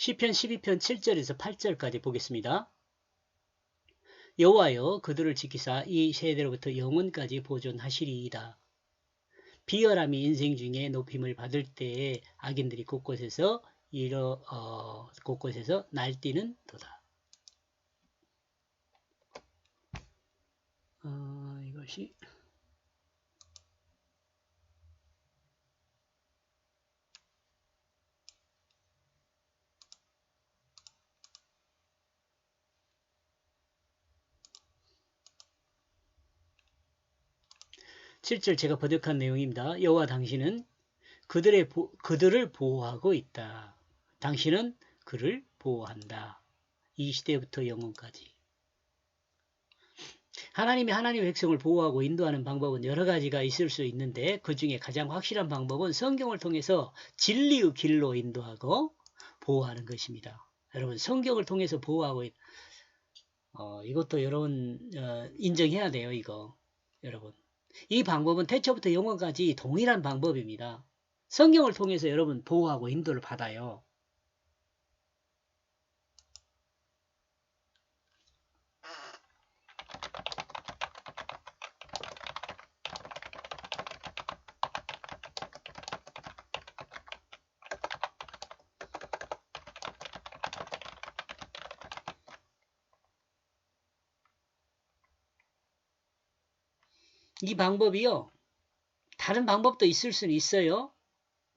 시편 12편 7절에서 8절까지 보겠습니다. 여호와여 그들을 지키사 이 세대로부터 영원까지 보존하시리이다. 비열함이 인생 중에 높임을 받을 때에 악인들이 곳곳에서 곳곳에서 날뛰는 도다. 이것이 7절 제가 번역한 내용입니다. 여호와 당신은 그들을 보호하고 있다. 당신은 그를 보호한다. 이 시대부터 영원까지. 하나님이 하나님의 백성을 보호하고 인도하는 방법은 여러 가지가 있을 수 있는데 그 중에 가장 확실한 방법은 성경을 통해서 진리의 길로 인도하고 보호하는 것입니다. 여러분 성경을 통해서 보호하고 이것도 여러분 인정해야 돼요. 이거 여러분 이 방법은 태초부터 영원까지 동일한 방법입니다. 성경을 통해서 여러분 보호하고 인도를 받아요. 이 방법이요. 다른 방법도 있을 수는 있어요.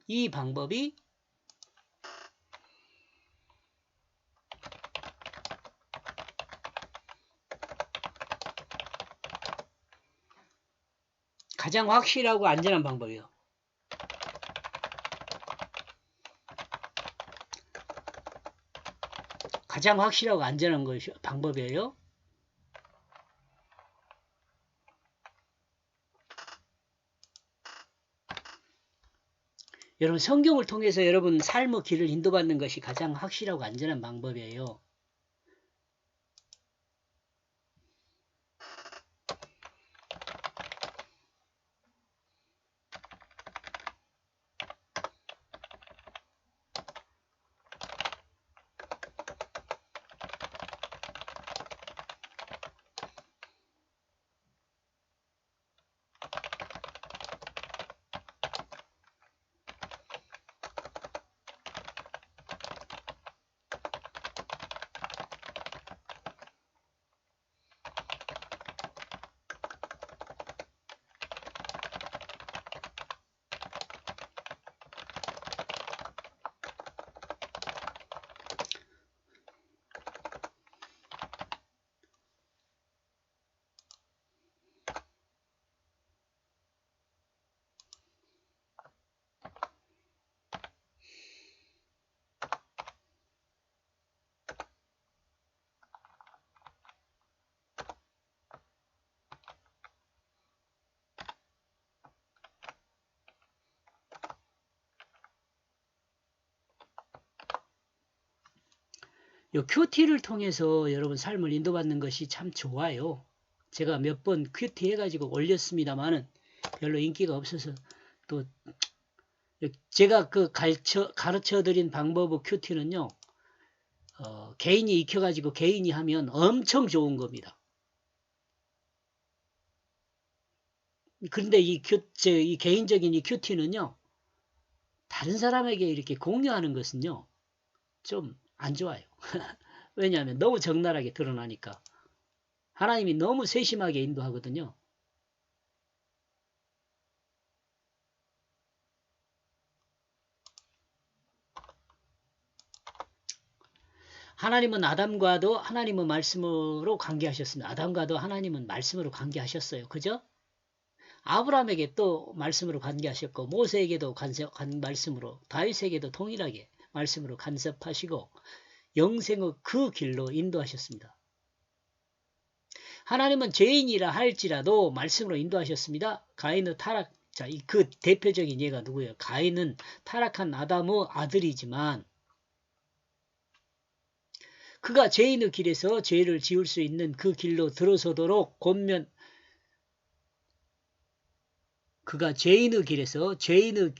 이 방법이 가장 확실하고 안전한 방법이에요. 가장 확실하고 안전한 방법이에요. 여러분 성경을 통해서 여러분 삶의 길을 인도받는 것이 가장 확실하고 안전한 방법이에요. 이 큐티를 통해서 여러분 삶을 인도받는 것이 참 좋아요. 제가 몇 번 큐티 해가지고 올렸습니다만은 별로 인기가 없어서 또 제가 가르쳐 드린 방법의 큐티는요, 개인이 익혀가지고 개인이 하면 엄청 좋은 겁니다. 그런데 이 개인적인 이 큐티는요, 다른 사람에게 이렇게 공유하는 것은요, 좀 안 좋아요. 왜냐하면 너무 적나라하게 드러나니까. 하나님이 너무 세심하게 인도하거든요. 하나님은 아담과도 하나님은 말씀으로 관계하셨습니다. 아담과도 하나님은 말씀으로 관계하셨어요. 그죠? 아브라함에게 또 말씀으로 관계하셨고 모세에게도 말씀으로 다윗에게도 동일하게 말씀으로 간섭하시고 영생의 그 길로 인도하셨습니다. 하나님은 죄인이라 할지라도 말씀으로 인도하셨습니다. 가인의 타락, 그 대표적인 예가 누구예요? 가인은 타락한 아담의 아들이지만 그가 죄인의 길에서 죄를 지을 수 있는 그 길로 들어서도록 그가 죄인의 길에서 죄를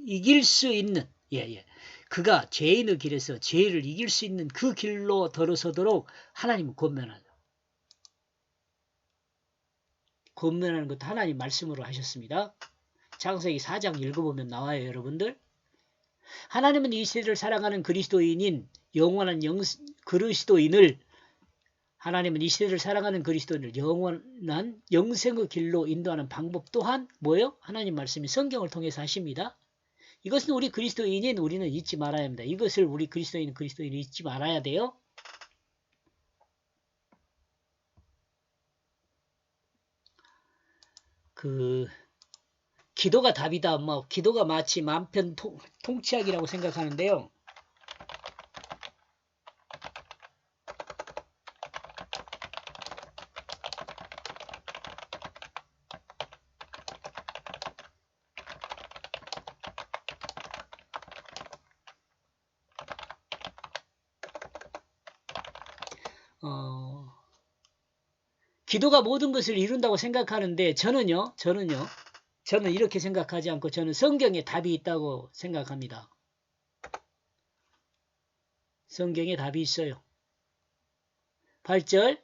이길 수 있는 예, 예. 그가 죄인의 길에서 죄를 이길 수 있는 그 길로 들어서도록 하나님은 권면하죠. 권면하는 것도 하나님 말씀으로 하셨습니다. 창세기 4장 읽어보면 나와요, 여러분들. 하나님은 이 세대를 살아가는 그리스도인인 영원한 그리스도인을 하나님은 이 시대를 살아가는 그리스도인을 영원한 영생의 길로 인도하는 방법 또한 뭐예요? 하나님 말씀이 성경을 통해서 하십니다. 이것은 우리 그리스도인인 우리는 잊지 말아야 합니다. 이것을 우리 그리스도인이 잊지 말아야 돼요. 기도가 답이다. 기도가 마치 만편 통치약이라고 생각하는데요. 기도가 모든 것을 이룬다고 생각하는데 저는 이렇게 생각하지 않고 저는 성경에 답이 있다고 생각합니다. 성경에 답이 있어요. 8절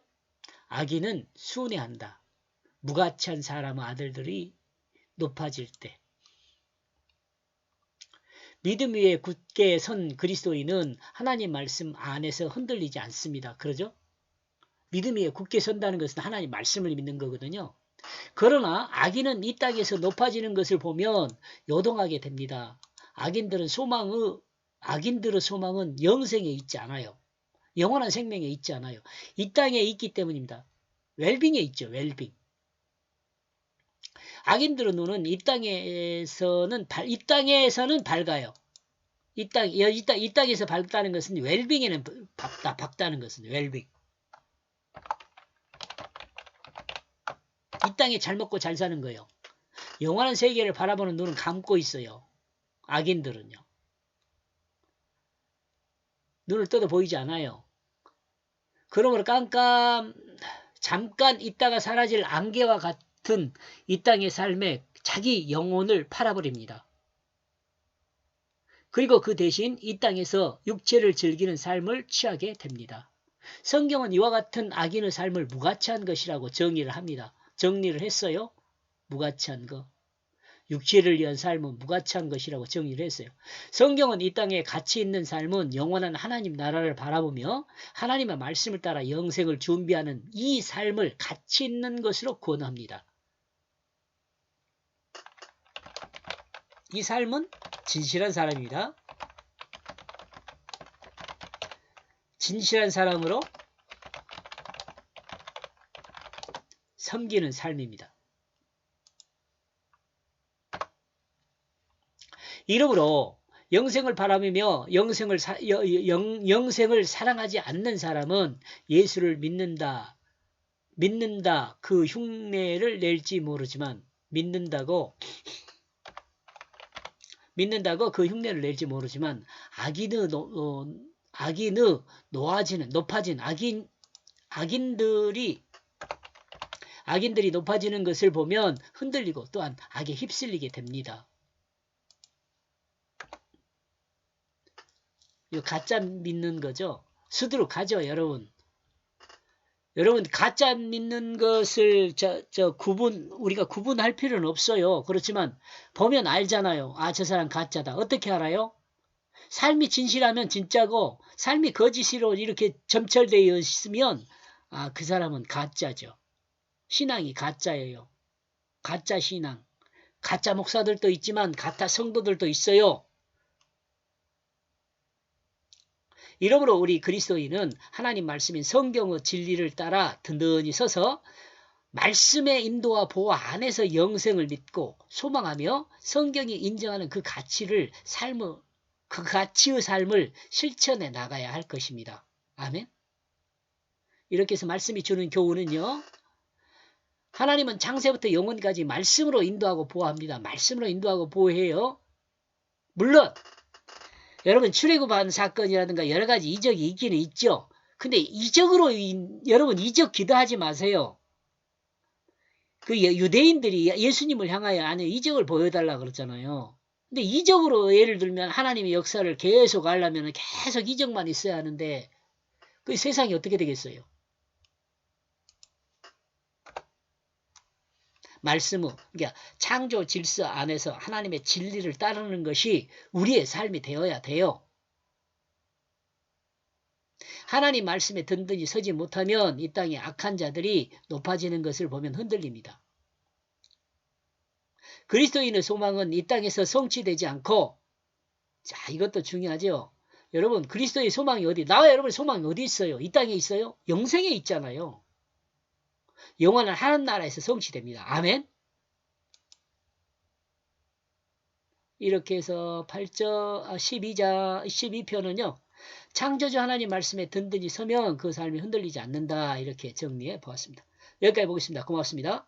악인은 순회한다. 무가치한 사람의 아들들이 높아질 때. 믿음 위에 굳게 선 그리스도인은 하나님 말씀 안에서 흔들리지 않습니다. 그러죠? 믿음 위에 굳게 선다는 것은 하나님 말씀을 믿는 거거든요. 그러나 악인은 이 땅에서 높아지는 것을 보면 요동하게 됩니다. 악인들의 소망은 영생에 있지 않아요. 영원한 생명에 있지 않아요. 이 땅에 있기 때문입니다. 웰빙에 있죠. 웰빙. 악인들의 눈은 이 땅에서는 밝아요. 이 땅에서 밝다는 것은 웰빙에는 밝다는 것은 웰빙. 이 땅에 잘 먹고 잘 사는 거예요. 영원한 세계를 바라보는 눈은 감고 있어요. 악인들은요. 눈을 떠도 보이지 않아요. 그러므로 잠깐 있다가 사라질 안개와 같은 이 땅의 삶에 자기 영혼을 팔아버립니다. 그리고 그 대신 이 땅에서 육체를 즐기는 삶을 취하게 됩니다. 성경은 이와 같은 악인의 삶을 무가치한 것이라고 정의를 합니다. 정리를 했어요. 무가치한 것. 육체를 위한 삶은 무가치한 것이라고 정의를 했어요. 성경은 이 땅에 가치 있는 삶은 영원한 하나님 나라를 바라보며 하나님의 말씀을 따라 영생을 준비하는 이 삶을 가치 있는 것으로 권합니다. 이 삶은 진실한 사람입니다. 진실한 사람으로 섬기는 삶입니다. 이러므로 영생을 바라며 영생을 사랑하지 않는 사람은 예수를 믿는다 그 흉내를 낼지 모르지만 믿는다고 그 흉내를 낼지 모르지만 높아진 악인들이 높아지는 것을 보면 흔들리고 또한 악에 휩쓸리게 됩니다. 이거 가짜 믿는 거죠. 수두룩하죠, 여러분. 여러분 가짜 믿는 것을 우리가 구분할 필요는 없어요. 그렇지만 보면 알잖아요. 아, 저 사람 가짜다. 어떻게 알아요? 삶이 진실하면 진짜고 삶이 거짓으로 이렇게 점철되어 있으면 아, 그 사람은 가짜죠. 신앙이 가짜예요. 가짜 신앙. 가짜 목사들도 있지만 가짜 성도들도 있어요. 이러므로 우리 그리스도인은 하나님 말씀인 성경의 진리를 따라 든든히 서서 말씀의 인도와 보호 안에서 영생을 믿고 소망하며 성경이 인정하는 그 가치의 삶을 실천해 나가야 할 것입니다. 아멘. 이렇게 해서 말씀이 주는 교훈은요. 하나님은 창세부터 영원까지 말씀으로 인도하고 보호합니다. 말씀으로 인도하고 보호해요. 물론 여러분 출애굽한 사건이라든가 여러 가지 이적이 있기는 있죠. 근데 이적으로 여러분 이적 기도하지 마세요. 그 유대인들이 예수님을 향하여 아니 이적을 보여달라 그랬잖아요. 근데 이적으로 예를 들면 하나님의 역사를 계속 하려면 계속 이적만 있어야 하는데 그 세상이 어떻게 되겠어요? 말씀은 그러니까 창조 질서 안에서 하나님의 진리를 따르는 것이 우리의 삶이 되어야 돼요. 하나님 말씀에 든든히 서지 못하면 이 땅에 악한 자들이 높아지는 것을 보면 흔들립니다. 그리스도인의 소망은 이 땅에서 성취되지 않고, 자, 이것도 중요하죠. 여러분, 그리스도의 소망이 어디, 나와 여러분의 소망이 어디 있어요? 이 땅에 있어요? 영생에 있잖아요. 영원한 하나님 나라에서 성취됩니다. 아멘? 이렇게 해서 8절, 12편은요, 창조주 하나님 말씀에 든든히 서면 그 삶이 흔들리지 않는다. 이렇게 정리해 보았습니다. 여기까지 보겠습니다. 고맙습니다.